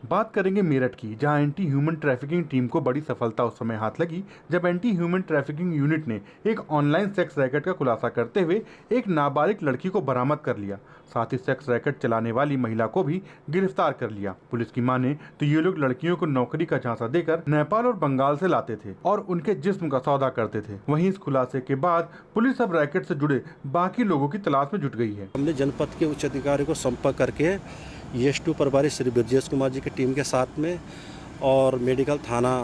बात करेंगे मेरठ की, जहां एंटी ह्यूमन ट्रैफिकिंग टीम को बड़ी सफलता उस समय हाथ लगी जब एंटी ह्यूमन ट्रैफिकिंग यूनिट ने एक ऑनलाइन सेक्स रैकेट का खुलासा करते हुए एक नाबालिग लड़की को बरामद कर लिया। साथ ही सेक्स रैकेट चलाने वाली महिला को भी गिरफ्तार कर लिया। पुलिस की माने तो ये लोग लड़कियों को नौकरी का झांसा देकर नेपाल और बंगाल से लाते थे और उनके जिस्म का सौदा करते थे। वहीं इस खुलासे के बाद पुलिस अब रैकेट से जुड़े बाकी लोगों की तलाश में जुट गई है। हमने जनपद के उच्च अधिकारी को संपर्क करके ES2 प्रभारी श्री ब्रजेश कुमार जी की टीम के साथ में और मेडिकल थाना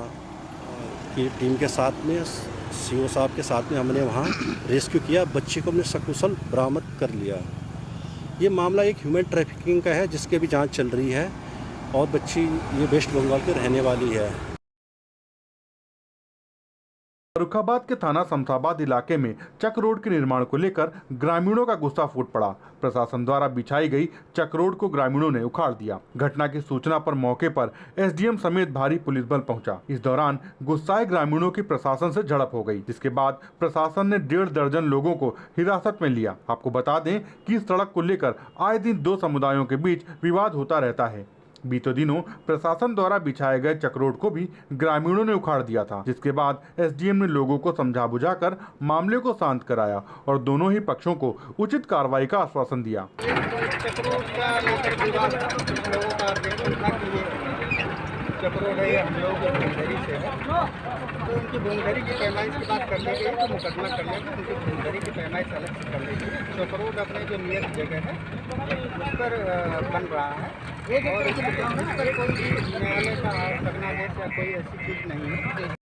की टीम के साथ में CO साहब के साथ में हमने वहाँ रेस्क्यू किया। बच्ची को हमने सकुशल बरामद कर लिया। ये मामला एक ह्यूमन ट्रैफिकिंग का है जिसके भी जांच चल रही है और बच्ची ये वेस्ट बंगाल की रहने वाली है। फर्रुखाबाद के थाना शमशाबाद इलाके में चक रोड के निर्माण को लेकर ग्रामीणों का गुस्सा फूट पड़ा। प्रशासन द्वारा बिछाई गई चक रोड को ग्रामीणों ने उखाड़ दिया। घटना की सूचना पर मौके पर SDM समेत भारी पुलिस बल पहुंचा। इस दौरान गुस्साए ग्रामीणों की प्रशासन से झड़प हो गई, जिसके बाद प्रशासन ने 1.5 दर्जन लोगों को हिरासत में लिया। आपको बता दें कि इस सड़क को लेकर आए दिन दो समुदायों के बीच विवाद होता रहता है। बीते दिनों प्रशासन द्वारा बिछाए गए चक्रोड को भी ग्रामीणों ने उखाड़ दिया था, जिसके बाद SDM ने लोगों को समझा बुझाकर मामले को शांत कराया और दोनों ही पक्षों को उचित कार्रवाई का आश्वासन दिया। चक्रोड है, हम लोग भूमधरी से है, तो उनकी भूमधरी की पैमाइश की बात कर ली गई तो मुकदमा कर लेंगे। उनकी भूमधरी की पैमाइश अलग से कर ली गई। चक्रोड अपने जो नियत जगह है उस पर बन रहा है और इस पर कोई भी न्यायालय का आदेश या कोई ऐसी चीज़ नहीं है।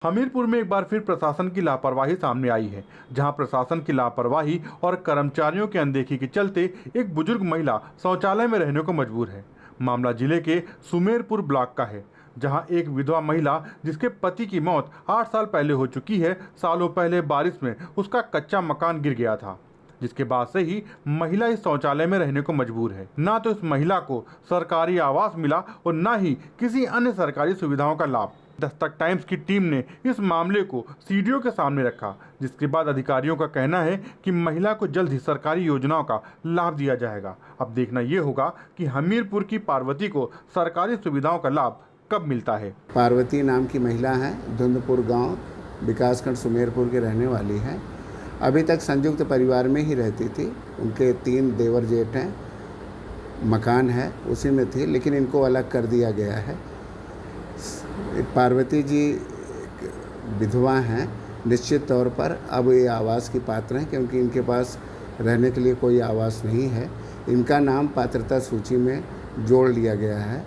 हमीरपुर में एक बार फिर प्रशासन की लापरवाही सामने आई है, जहां प्रशासन की लापरवाही और कर्मचारियों की अनदेखी के चलते एक बुजुर्ग महिला शौचालय में रहने को मजबूर है। मामला जिले के सुमेरपुर ब्लॉक का है, जहां एक विधवा महिला जिसके पति की मौत 8 साल पहले हो चुकी है, सालों पहले बारिश में उसका कच्चा मकान गिर गया था, जिसके बाद से ही महिला इस शौचालय में रहने को मजबूर है। ना तो इस महिला को सरकारी आवास मिला और ना ही किसी अन्य सरकारी सुविधाओं का लाभ। दस्तक टाइम्स की टीम ने इस मामले को CDO के सामने रखा, जिसके बाद अधिकारियों का कहना है कि महिला को जल्द ही सरकारी योजनाओं का लाभ दिया जाएगा। अब देखना ये होगा कि हमीरपुर की पार्वती को सरकारी सुविधाओं का लाभ कब मिलता है। पार्वती नाम की महिला है, धुंधपुर गांव, विकासखंड सुमेरपुर की रहने वाली है। अभी तक संयुक्त परिवार में ही रहती थी। उनके 3 देवर जेठ हैं, मकान है उसी में थी, लेकिन इनको अलग कर दिया गया है। पार्वती जी विधवा हैं, निश्चित तौर पर अब ये आवास की पात्र हैं, क्योंकि इनके पास रहने के लिए कोई आवास नहीं है। इनका नाम पात्रता सूची में जोड़ लिया गया है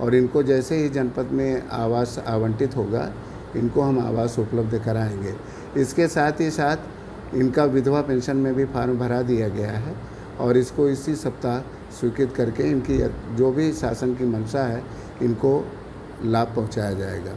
और इनको जैसे ही जनपद में आवास आवंटित होगा, इनको हम आवास उपलब्ध कराएंगे। इसके साथ ही साथ इनका विधवा पेंशन में भी फॉर्म भरा दिया गया है और इसको इसी सप्ताह स्वीकृत करके इनकी जो भी शासन की मंशा है, इनको लाभ पहुंचाया जाएगा।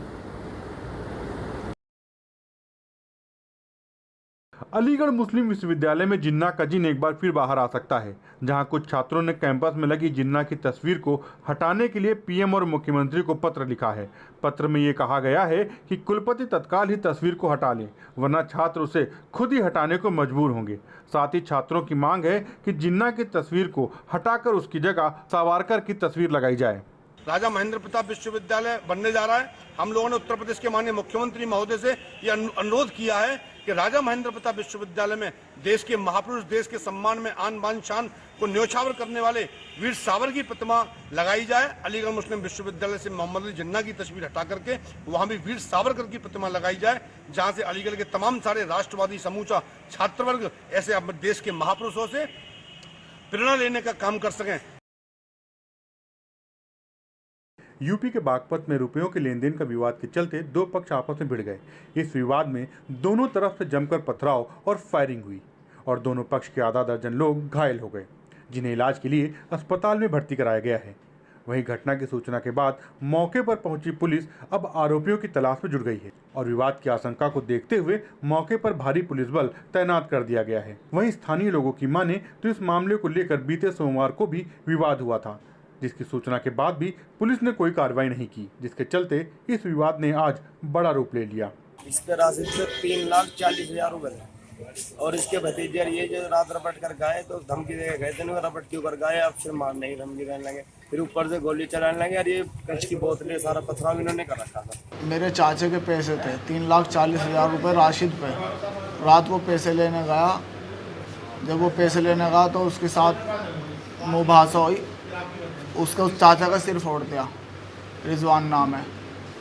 अलीगढ़ मुस्लिम विश्वविद्यालय में जिन्ना का जिन एक बार फिर बाहर आ सकता है, जहां कुछ छात्रों ने कैंपस में लगी जिन्ना की तस्वीर को हटाने के लिए PM और मुख्यमंत्री को पत्र लिखा है। पत्र में ये कहा गया है कि कुलपति तत्काल ही तस्वीर को हटा लें, वरना छात्र उसे खुद ही हटाने को मजबूर होंगे। साथ ही छात्रों की मांग है कि जिन्ना की तस्वीर को हटाकर उसकी जगह सावरकर की तस्वीर लगाई जाए। राजा महेंद्र प्रताप विश्वविद्यालय बनने जा रहा है। हम लोगों ने उत्तर प्रदेश के माननीय मुख्यमंत्री महोदय से यह अनुरोध किया है कि राजा महेंद्र प्रताप विश्वविद्यालय में देश के महापुरुष, देश के सम्मान में आन बान शान को न्योछावर करने वाले वीर सावर की प्रतिमा लगाई जाए। अलीगढ़ मुस्लिम विश्वविद्यालय से मोहम्मद अली जिन्ना की तस्वीर हटा करके वहां भी वीर सावरकर की प्रतिमा लगाई जाए, जहां से अलीगढ़ के तमाम सारे राष्ट्रवादी समूचा छात्र वर्ग ऐसे अपने देश के महापुरुषों से प्रेरणा लेने का काम कर सकें। यूपी के बागपत में रुपयों के लेन देन का विवाद के चलते दो पक्ष आपस में भिड़ गए। इस विवाद में दोनों तरफ से जमकर पथराव और फायरिंग हुई और दोनों पक्ष के आधा दर्जन लोग घायल हो गए, जिन्हें इलाज के लिए अस्पताल में भर्ती कराया गया है। वहीं घटना की सूचना के बाद मौके पर पहुंची पुलिस अब आरोपियों की तलाश में जुट गई है और विवाद की आशंका को देखते हुए मौके पर भारी पुलिस बल तैनात कर दिया गया है। वहीं स्थानीय लोगों की माने तो इस मामले को लेकर बीते सोमवार को भी विवाद हुआ था, जिसकी सूचना के बाद भी पुलिस ने कोई कार्रवाई नहीं की, जिसके चलते इस विवाद ने आज बड़ा रूप ले लिया। इस पर राशि 3,40,000 रुपए और इसके भतीजे ये जो रात रपट कर गए तो धमकी दे के गए थे ना, रपट क्यों कर गए, अब फिर मारने की धमकी देने लगे, फिर ऊपर से गोली चलाने लगे और ये कच की बोतलें सारा पथराव इन्होंने कर रखा था। मेरे चाचे के पैसे थे 3,40,000 रुपये राशिद पे। रात को पैसे लेने गया, जब वो पैसे लेने गया तो उसके साथ मुबाहसा हुई, उसका उस चाचा का सिर फोड़ दिया, रिजवान नाम है।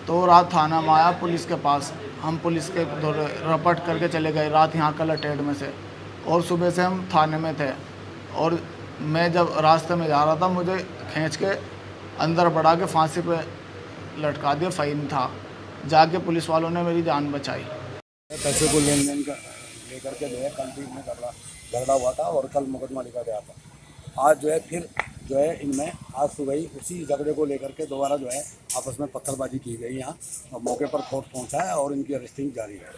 तो रात थाना में आया पुलिस के पास, हम पुलिस के रपट करके चले गए रात यहाँ कलटेड में से, और सुबह से हम थाने में थे। और मैं जब रास्ते में जा रहा था मुझे खींच के अंदर बढ़ा के फांसी पे लटका दिया, फ़ाइन था। जाके पुलिस वालों ने मेरी जान बचाई। पैसे को लेन देन लेकर के जो है कल भी इनमें झगड़ा हुआ था और कल मुकदमा लिखा गया था। आज जो है फिर जो है इनमें आज सुबह ही उसी झगड़े को लेकर के दोबारा जो है आपस में पत्थरबाजी की गई यहाँ, और मौके पर कोर्ट पहुँचा है और इनकी अरेस्टिंग जारी है।